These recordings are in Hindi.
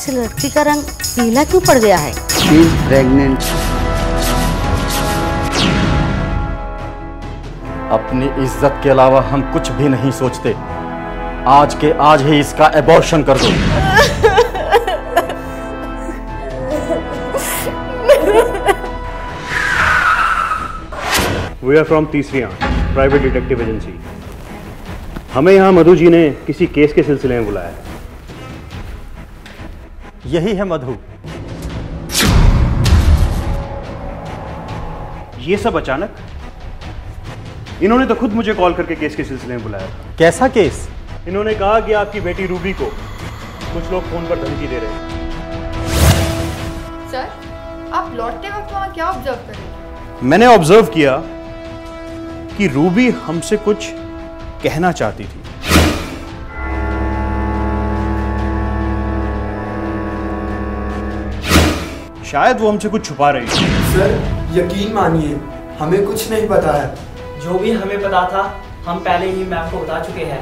इस लड़की का रंग पीला क्यों पड़ गया है? She is pregnant. अपनी इज्जत के अलावा हम कुछ भी नहीं सोचते। आज के आज ही इसका एबॉर्शन कर दो। वी आर फ्रॉम तीसरी आंख, प्राइवेट डिटेक्टिव एजेंसी। हमें यहाँ मधु जी ने किसी केस के सिलसिले में बुलाया है। यही है मधु। ये सब अचानक? इन्होंने तो खुद मुझे कॉल करके केस के सिलसिले में बुलाया। कैसा केस? इन्होंने कहा कि आपकी बेटी रूबी को कुछ लोग फोन पर धमकी दे रहे हैं। सर, आप लौटते वक्त वहां क्या ऑब्जर्व कर रहे थे? मैंने ऑब्जर्व किया कि रूबी हमसे कुछ कहना चाहती थी। शायद वो हमसे कुछ छुपा रही थी। सर, यकीन मानिए, हमें कुछ नहीं पता है। जो भी हमें पता था हम पहले ही मैम को बता चुके हैं।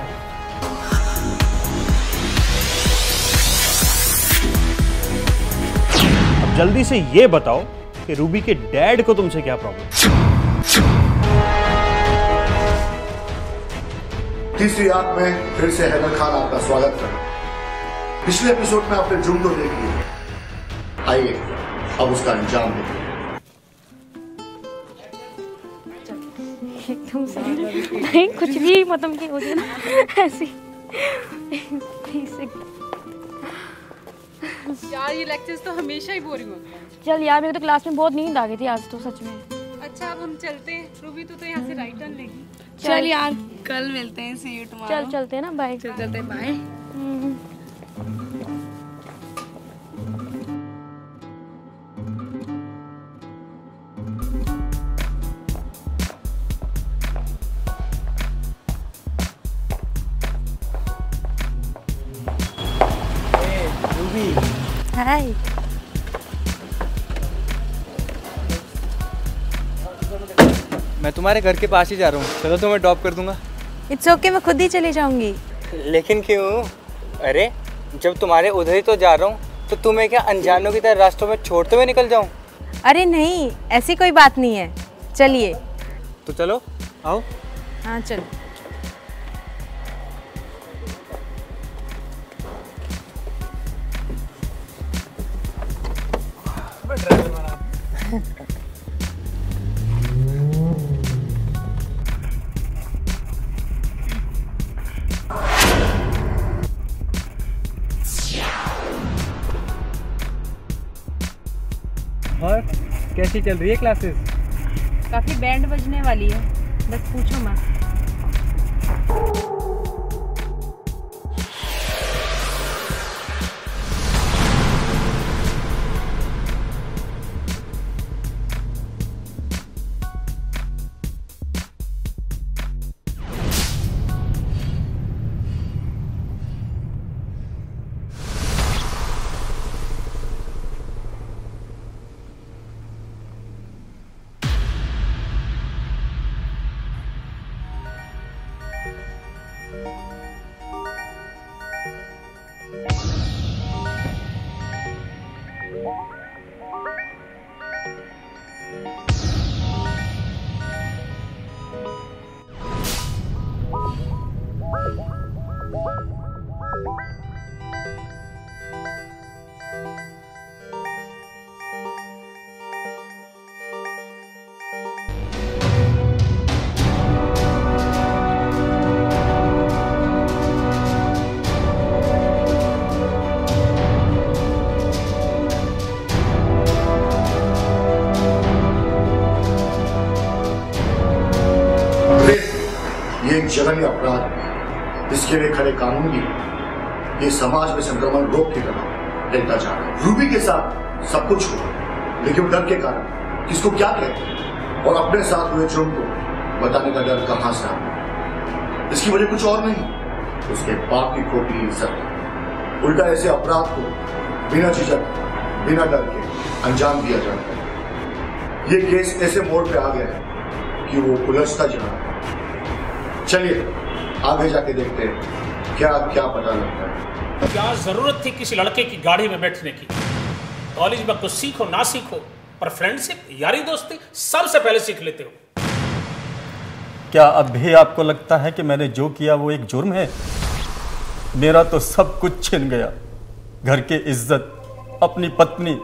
अब जल्दी से ये बताओ कि रूबी के डैड को तुमसे क्या प्रॉब्लम? तीसरी आंख में फिर से हैदर खान आपका स्वागत करता। पिछले एपिसोड में आपने जुर्म तो देख लिया, आइए अब उसका अंजाम देखिए। एकदम से नहीं, कुछ भी मतलब कि हो जाए ना ऐसी। यार ये लेक्चर्स तो हमेशा ही बोरिंग होते हैं। चल यार, मेरे तो क्लास में बहुत नींद आ गई थी आज तो सच में। अच्छा अब हम चलते हैं, रूबी तो यहाँ से राइट टर्न लेगी। चल यार, कल मिलते हैं, सी यू टुमारो। चल चलते हैं ना, बाय। चलते बाय। हाय। मैं तुम्हारे घर के पास ही जा रहा हूँ, चलो तुम्हें ड्रॉप कर दूंगा। इट्स ओके, मैं खुद ही चली जाऊंगी। लेकिन क्यों? अरे जब तुम्हारे उधर ही तो जा रहा हूँ तो तुम्हें क्या अनजानों की तरह रास्तों में छोड़ते हुए निकल जाऊँ? अरे नहीं, ऐसी कोई बात नहीं है, चलिए। तो चलो, आओ। हाँ चलो। और कैसी चल रही है क्लासेस? काफी बैंड बजने वाली है, बस पूछो मत। जघन्य अपराध, इसके लिए खड़े कानून की ये समाज में संक्रमण रोक की तरह फैलता जा रहा है। रूबी के साथ सब कुछ हुआ, लेकिन डर के कारण किसको क्या कहते और अपने साथ हुए जुर्म को बताने का डर कहां से आता। इसकी वजह कुछ और नहीं, उसके बाप की खोखली इज्जत। उल्टा ऐसे अपराध को बिना झिझक, बिना डर के अंजाम दिया जाता है। ये केस ऐसे मोड़ पे आ गया है कि वो उलझता जा रहा है। चलिए आगे जाके देखते हैं क्या क्या पता लगता है। क्या जरूरत थी किसी लड़के की गाड़ी में बैठने की? कॉलेज में कुछ सीखो ना सीखो, पर फ्रेंडशिप, यारी दोस्ती सबसे पहले सीख लेते हो। क्या अब भी आपको लगता है कि मैंने जो किया वो एक जुर्म है? मेरा तो सब कुछ छिन गया, घर की इज्जत, अपनी पत्नी,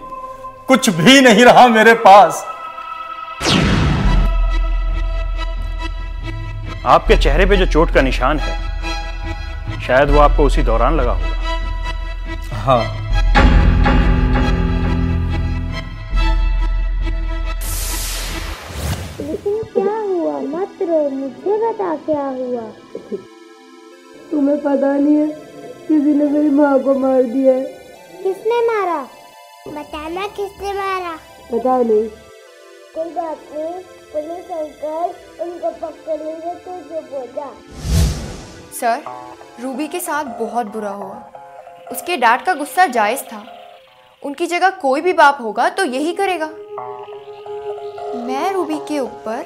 कुछ भी नहीं रहा मेरे पास। आपके चेहरे पे जो चोट का निशान है, शायद वो आपको उसी दौरान लगा होगा। हाँ, लेकिन क्या हुआ? मत रो, मुझे बता क्या हुआ। तुम्हें पता नहीं है, किसी ने मेरी माँ को मार दिया है। किसने मारा? बताना किसने मारा? पता नहीं। कोई बात नहीं, पुलिस अंकल उनको पकड़ लेंगे तो चुप हो जा। सर, रूबी के साथ बहुत बुरा हुआ। उसके डैड का गुस्सा जायज़ था। उनकी जगह कोई भी बाप होगा तो यही करेगा। मैं रूबी के ऊपर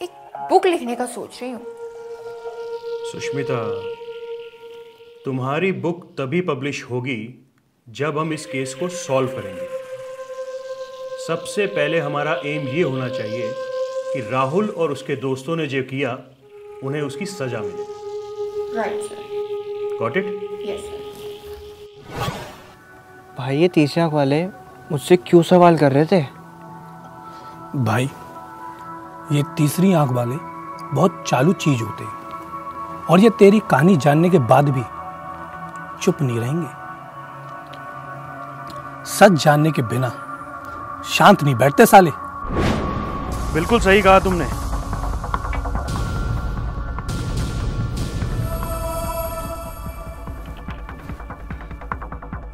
एक बुक लिखने का सोच रही हूँ। सुष्मिता, तुम्हारी बुक तभी पब्लिश होगी जब हम इस केस को सॉल्व करेंगे। सबसे पहले हमारा एम ये होना चाहिए कि राहुल और उसके दोस्तों ने जो किया उन्हें उसकी सजा मिले। Right sir. Got it? Yes sir. भाई ये तीसरी आंख वाले मुझसे क्यों सवाल कर रहे थे? भाई ये तीसरी आंख वाले बहुत चालू चीज होते हैं, और ये तेरी कहानी जानने के बाद भी चुप नहीं रहेंगे। सच जानने के बिना शांत नहीं बैठते साले। बिल्कुल सही कहा तुमने।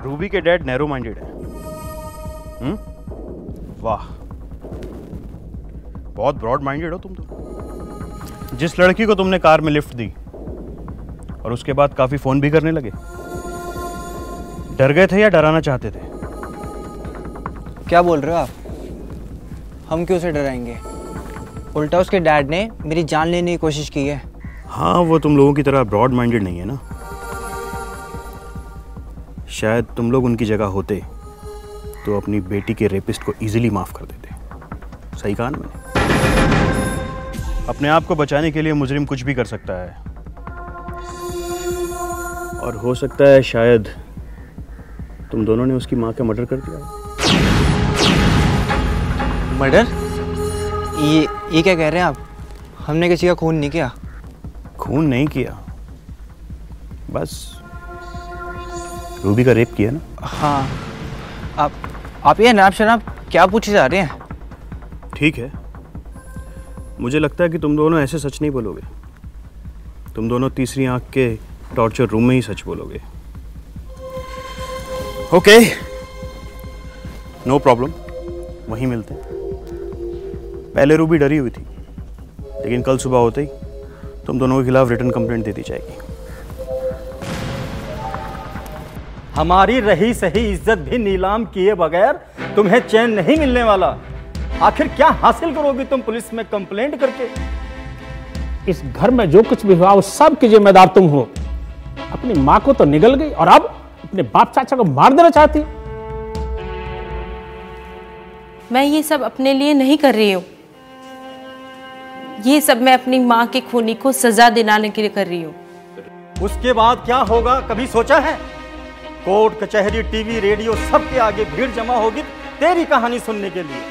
रूबी के डैड नैरो माइंडेड है। वाह, बहुत ब्रॉड माइंडेड हो तुम तो। जिस लड़की को तुमने कार में लिफ्ट दी और उसके बाद काफी फोन भी करने लगे, डर गए थे या डराना चाहते थे? क्या बोल रहे हो आप? हम क्यों से डराएंगे? उल्टा उसके डैड ने मेरी जान लेने की कोशिश की है। हाँ, वो तुम लोगों की तरह ब्रॉड माइंडेड नहीं है ना। शायद तुम लोग उनकी जगह होते तो अपनी बेटी के रेपिस्ट को इजीली माफ कर देते। सही कहा ना मैंने? अपने आप को बचाने के लिए मुजरिम कुछ भी कर सकता है, और हो सकता है शायद तुम दोनों ने उसकी माँ का मर्डर कर दिया। मर्डर? ये क्या कह रहे हैं आप? हमने किसी का खून नहीं किया। खून नहीं किया, बस रूबी का रेप किया ना। हाँ, आप ये नाप शनाप क्या पूछे जा रहे हैं? ठीक है, मुझे लगता है कि तुम दोनों ऐसे सच नहीं बोलोगे। तुम दोनों तीसरी आंख के टॉर्चर रूम में ही सच बोलोगे। ओके, नो प्रॉब्लम, वहीं मिलते हैं। पहले रूबी डरी हुई थी, लेकिन कल सुबह होते ही तुम दोनों के खिलाफ रिटन कंप्लेंट दे दी जाएगी। हमारी रही सही इज्जत भी नीलाम किए बगैर तुम्हें चैन नहीं मिलने वाला। आखिर क्या हासिल करोगी तुम पुलिस में कंप्लेंट करके? इस घर में जो कुछ भी हुआ वो सब की जिम्मेदार तुम हो। अपनी माँ को तो निगल गई और अब अपने बाप चाचा को मार देना चाहती। मैं ये सब अपने लिए नहीं कर रही हूँ। ये सब मैं अपनी माँ के खूनी को सजा दिलाने के लिए कर रही हूँ। उसके बाद क्या होगा कभी सोचा है? कोर्ट कचहरी टीवी रेडियो सबके आगे भीड़ जमा होगी तेरी कहानी सुनने के लिए।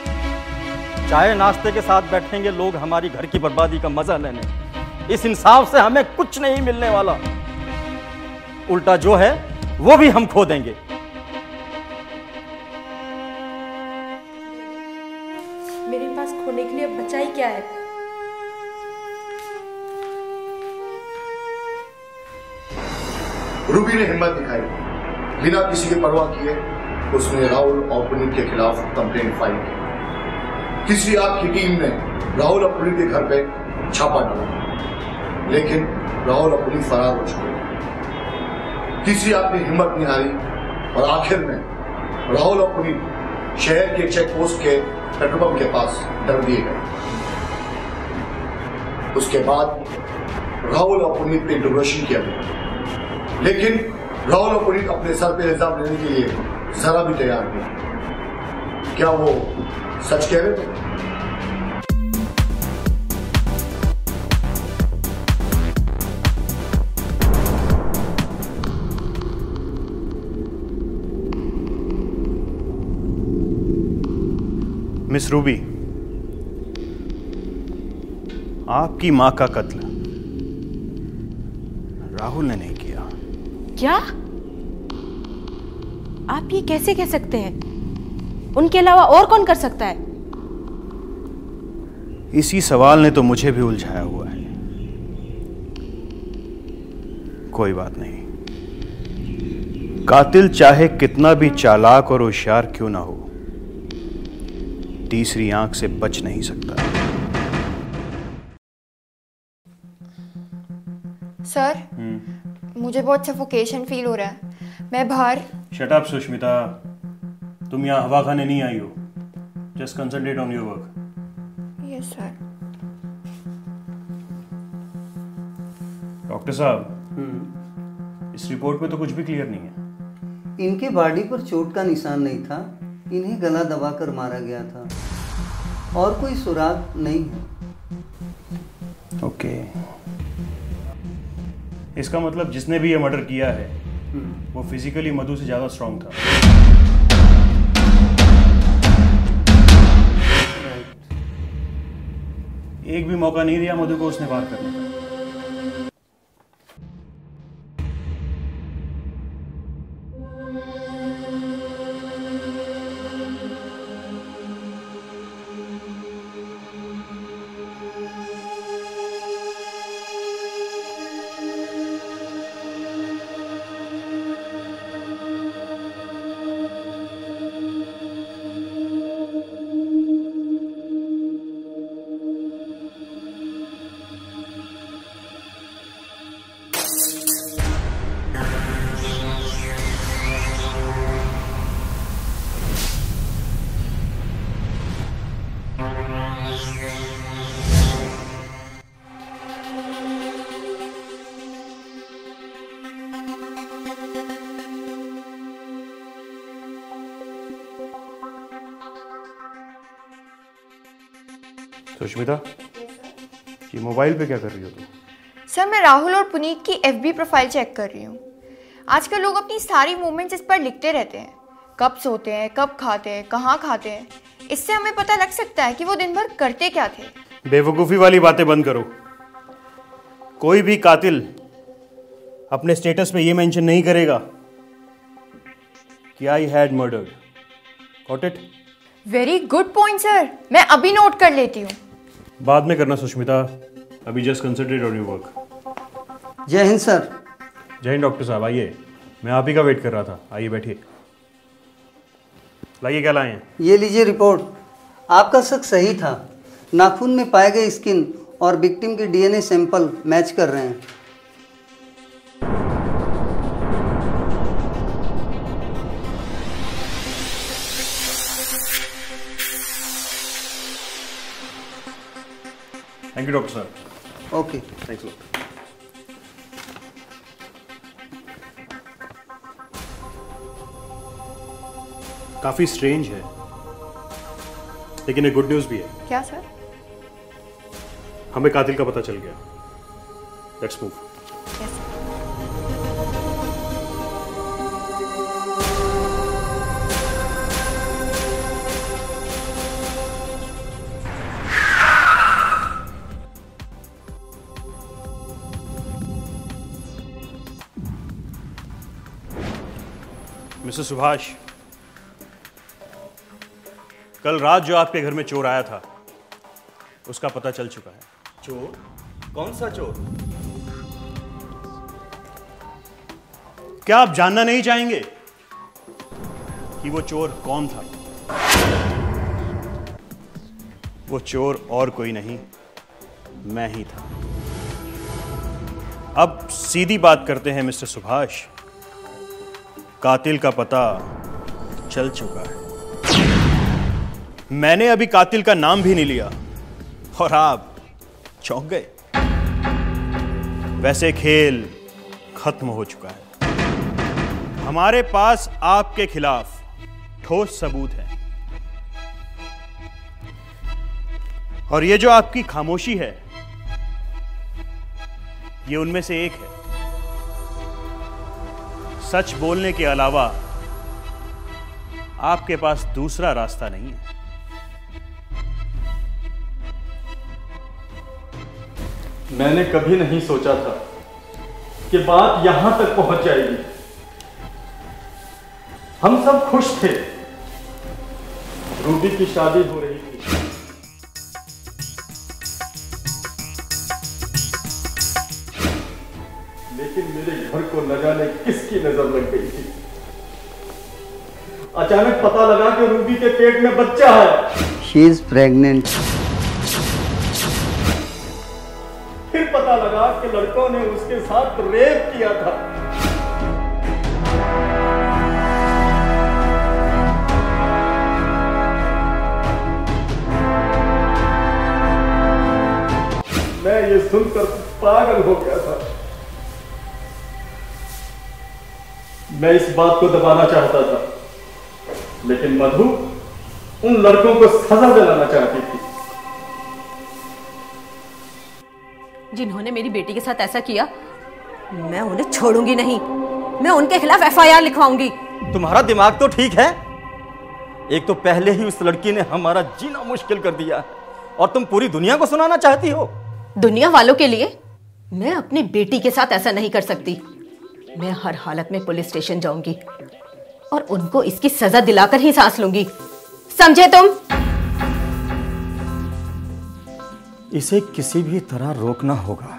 चाय नाश्ते के साथ बैठेंगे लोग हमारी घर की बर्बादी का मजा लेने। इस इंसाफ से हमें कुछ नहीं मिलने वाला, उल्टा जो है वो भी हम खो देंगे। मेरे पास खोने के लिए बचा ही क्या है? रूबी ने हिम्मत दिखाई, बिना किसी की परवाह किए उसने राहुल और पुनीत के खिलाफ कंप्लेंट फाइल की। तीसरी आंख की टीम ने राहुल और पुनीत के घर पे छापा डाला, लेकिन राहुल और पुनीत फरार हो चुके। तीसरी आंख ने हिम्मत नहीं हारी और आखिर में राहुल और पुनीत शहर के चेक पोस्ट के पेट्रोल पंप के पास डर दिए गए। उसके बाद राहुल और पुनीत पे इंटरोगेशन किया गया, लेकिन राहुल और पुनीत अपने सर पे इल्जाम लेने के लिए जरा भी तैयार नहीं। क्या वो सच कह रहे थे? मिस रूबी, आपकी मां का कत्ल राहुल ने नहीं किया। क्या? आप ये कैसे कह सकते हैं? उनके अलावा और कौन कर सकता है? इसी सवाल ने तो मुझे भी उलझाया हुआ है। कोई बात नहीं, कातिल चाहे कितना भी चालाक और होशियार क्यों ना हो, तीसरी आंख से बच नहीं सकता। सर, मुझे बहुत सफोकेशन फील हो रहा है। मैं बाहर। शट अप सुष्मिता, तुम यहाँ हवा खाने नहीं आई हो। Just concentrate on your work. Yes sir. Doctor साहब, इस रिपोर्ट में तो कुछ भी क्लियर नहीं है। इनके बॉडी पर चोट का निशान नहीं था, इन्हें गला दबाकर मारा गया था और कोई सुराग नहीं है। ओके, इसका मतलब जिसने भी ये मर्डर किया है वो फिजिकली मधु से ज्यादा स्ट्रांग था। एक भी मौका नहीं दिया मधु को उसने वार करने का। सुष्मिता, ये मोबाइल पे क्या कर रही हो तुम? सर, मैं राहुल और पुनीत की FB प्रोफाइल चेक कर रही हूँ। आजकल लोग अपनी सारी मूवमेंट्स इस पर लिखते रहते हैं। कब सोते हैं, कब खाते हैं, कहाँ खाते हैं। इससे हमें पता लग सकता है कि वो दिन भर करते क्या थे। बेवकूफ़ी वाली बातें बंद करो। कोई भी कातिल अपने स्टेटस पे ये मेंशन नहीं करेगा कि I had murdered. Got it? Very good point sir, मैं अभी नोट कर लेती हूँ। बाद में करना सुष्मिता, अभी just concentrate on your work. जय हिंद सर। जय हिंद डॉक्टर साहब, आइए, मैं आप ही का वेट कर रहा था। आइए बैठिए। लाइए, क्या लाए हैं? ये लीजिए रिपोर्ट। आपका शक सही था। नाखून में पाए गए स्किन और विक्टिम के DNA सैंपल मैच कर रहे हैं। थैंक यू डॉक्टर साहब। Okay, thanks lot. काफी स्ट्रेंज है, लेकिन एक गुड न्यूज भी है। क्या सर? हमें कातिल का पता चल गया। Let's move. मिस्टर सुभाष, कल रात जो आपके घर में चोर आया था उसका पता चल चुका है। चोर? कौन सा चोर? क्या आप जानना नहीं चाहेंगे कि वो चोर कौन था? वो चोर और कोई नहीं, मैं ही था। अब सीधी बात करते हैं मिस्टर सुभाष, कातिल का पता चल चुका है। मैंने अभी कातिल का नाम भी नहीं लिया और आप चौंक गए। वैसे खेल खत्म हो चुका है। हमारे पास आपके खिलाफ ठोस सबूत है, और ये जो आपकी खामोशी है, ये उनमें से एक है। सच बोलने के अलावा आपके पास दूसरा रास्ता नहीं है। मैंने कभी नहीं सोचा था कि बात यहां तक पहुंच जाएगी। हम सब खुश थे, रूबी की शादी हो रही थी। लेकिन मेरे घर को न जाने किसकी नजर लग गई थी। अचानक पता लगा कि रूबी के पेट में बच्चा है। She is pregnant. फिर पता लगा कि लड़कों ने उसके साथ रेप किया था। मैं ये सुनकर पागल हो गया था। मैं इस बात को दबाना चाहता था, लेकिन मधु उन लड़कों को सजा दिलाना चाहती थी। जिन्होंने मेरी बेटी के साथ ऐसा किया, मैं उन्हें छोड़ूंगी नहीं। मैं उनके खिलाफ FIR लिखवाऊंगी। तुम्हारा दिमाग तो ठीक है। एक तो पहले ही उस लड़की ने हमारा जीना मुश्किल कर दिया, और तुम पूरी दुनिया को सुनाना चाहती हो। दुनिया वालों के लिए मैं अपनी बेटी के साथ ऐसा नहीं कर सकती। मैं हर हालत में पुलिस स्टेशन जाऊंगी और उनको इसकी सजा दिलाकर ही सांस लूंगी। समझे तुम? इसे किसी भी तरह रोकना होगा।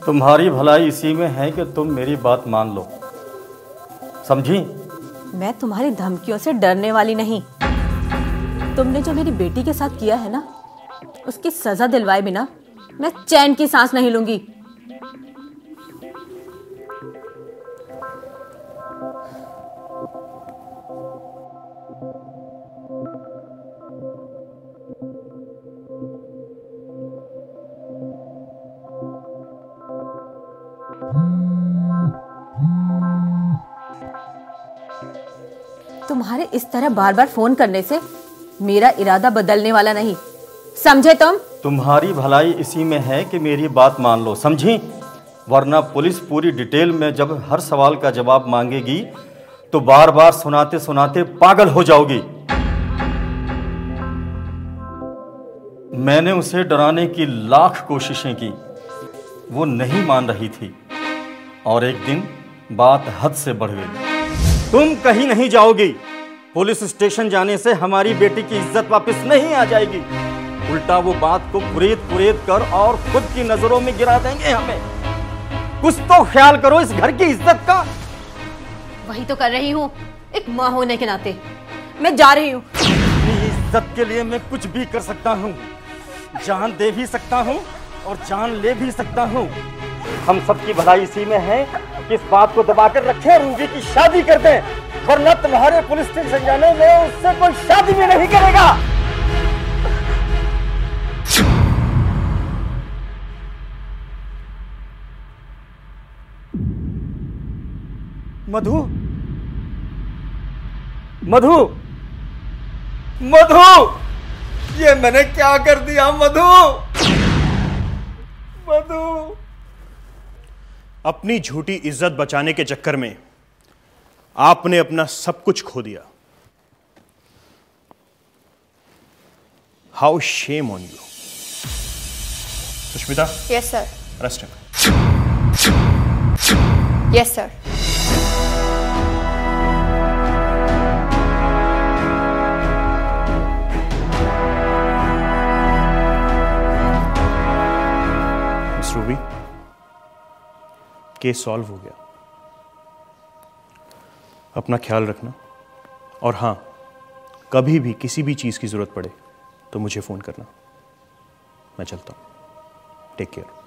तुम्हारी भलाई इसी में है कि तुम मेरी बात मान लो, समझी? मैं तुम्हारी धमकियों से डरने वाली नहीं। तुमने जो मेरी बेटी के साथ किया है ना, उसकी सजा दिलवाए बिना मैं चैन की सांस नहीं लूंगी। तुम्हारे इस तरह बार बार फोन करने से मेरा इरादा बदलने वाला नहीं, समझे तुम? तुम्हारी भलाई इसी में है कि मेरी बात मान लो, समझी? वरना पुलिस पूरी डिटेल में जब हर सवाल का जवाब मांगेगी तो बार बार सुनाते सुनाते पागल हो जाओगी। मैंने उसे डराने की लाख कोशिशें की, वो नहीं मान रही थी, और एक दिन बात हद से बढ़ गई। तुम कहीं नहीं जाओगी। पुलिस स्टेशन जाने से हमारी बेटी की इज्जत वापस नहीं आ जाएगी। उल्टा वो बात को कुरेद कर और खुद की नजरों में गिरा देंगे हमें। कुछ तो ख्याल करो इस घर की इज्जत का। वही तो कर रही हूँ, एक माँ होने के नाते। मैं जा रही हूँ। अपनी इज्जत के लिए मैं कुछ भी कर सकता हूँ, जान दे भी सकता हूँ और जान ले भी सकता हूँ। हम सबकी भलाई इसी में है कि इस बात को दबाकर रखें, रूबी की शादी कर दें, वरना तुम्हारे पुलिस स्टेशन जाने में उससे कोई शादी भी नहीं करेगा। मधु, मधु, मधु, ये मैंने क्या कर दिया? मधु, मधु। अपनी झूठी इज्जत बचाने के चक्कर में आपने अपना सब कुछ खो दिया। How shame on you. Sushmita. Yes sir. Arrest him. Yes sir. Case solve हो गया। अपना ख्याल रखना, और हाँ, कभी भी किसी भी चीज़ की ज़रूरत पड़े तो मुझे फ़ोन करना। मैं चलता हूँ। Take care.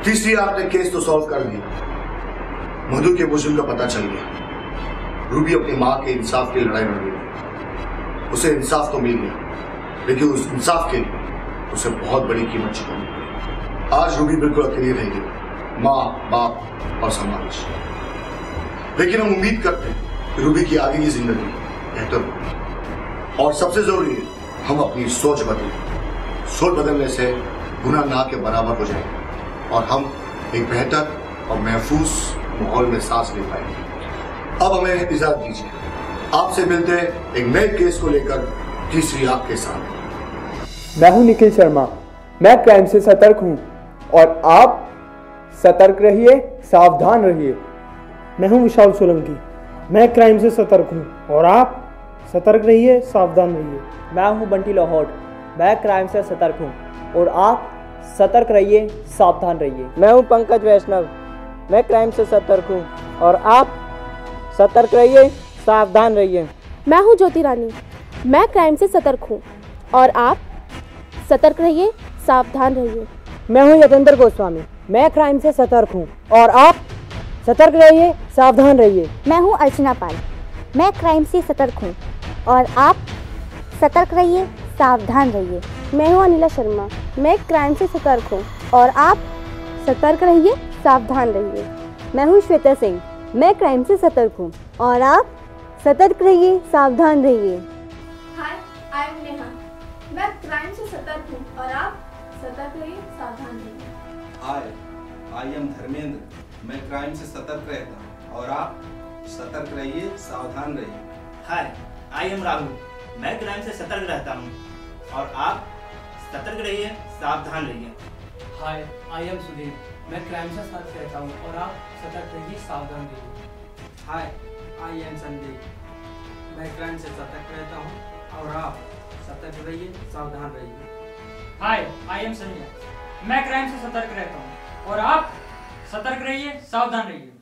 तीसरी आंख ने केस तो सॉल्व कर दिया। मधु के मुजरिम का पता चल गया। रूबी अपनी मां के इंसाफ की लड़ाई लड़ रही थी। उसे इंसाफ तो मिल गया, लेकिन उस इंसाफ के लिए उसे बहुत बड़ी कीमत चुकानी पड़ी। आज रूबी बिल्कुल अकेली रहेगी, माँ, बाप और समाज। लेकिन हम उम्मीद करते हैं कि रूबी की आगे की जिंदगी बेहतर होगी। और सबसे जरूरी है, हम अपनी सोच बदलें। सोच बदलने से गुनाह ना के बराबर हो जाएगा और हम एक बेहतर और महफूज माहौल में सांस ले पाएंगे। अब हमें इजाजत दीजिए, आपसे मिलते हैं एक नए केस को लेकर तीसरी आंख के साथ। मैं हूं निखिल शर्मा, मैं क्राइम से सतर्क हूं और आप सतर्क रहिए, सावधान रहिए। मैं हूं विशाल सोलंकी, मैं क्राइम से सतर्क हूं और आप सतर्क रहिए, सावधान रहिए। मैं हूं बंटी लाहौर, मैं क्राइम से सतर्क हूं और आप सतर्क रहिए, सावधान रहिए। मैं हूं पंकज वैष्णव, मैं क्राइम से सतर्क हूं और आप सतर्क रहिए, सावधान रहिए। मैं हूं ज्योति रानी, मैं क्राइम से सतर्क हूं और आप सतर्क रहिए, सावधान रहिए। मैं हूं यतेंद्र गोस्वामी, मैं क्राइम से सतर्क हूं और आप सतर्क रहिए, सावधान रहिए। मैं हूं अर्चना पाल, मैं क्राइम से सतर्क हूं और आप सतर्क रहिए, सावधान रहिए। मैं हूं अनिला शर्मा, मैं क्राइम से सतर्क हूं और आप सतर्क रहिए, सावधान रहिए। मैं हूं श्वेता सिंह, मैं क्राइम से सतर्क हूं और आप सतर्क रहिए, सावधान रहिए। हाय, आई एम नेहा, मैं क्राइम से सतर्क हूं और आप सतर्क रहिए, सावधान रहिए। हाय, आई एम धर्मेंद्र, मैं क्राइम से सतर्क रहता हूं और आप सतर्क रहिए, सावधान रहिए। हाय, आई एम राहुल, मैं क्राइम से सतर्क रहता हूं और आप सतर्क रहिए, सावधान रहिए। हाय, आई एम सुधीर, मैं क्राइम से सतर्क रहता हूं और आप सतर्क रहिए, सावधान रहिए। हाय, आई एम संदीप, मैं क्राइम से सतर्क रहता हूं और आप सतर्क रहिए, सावधान रहिए। हाय, आई एम संजय, मैं क्राइम से सतर्क रहता हूं और आप सतर्क रहिए, सावधान रहिए।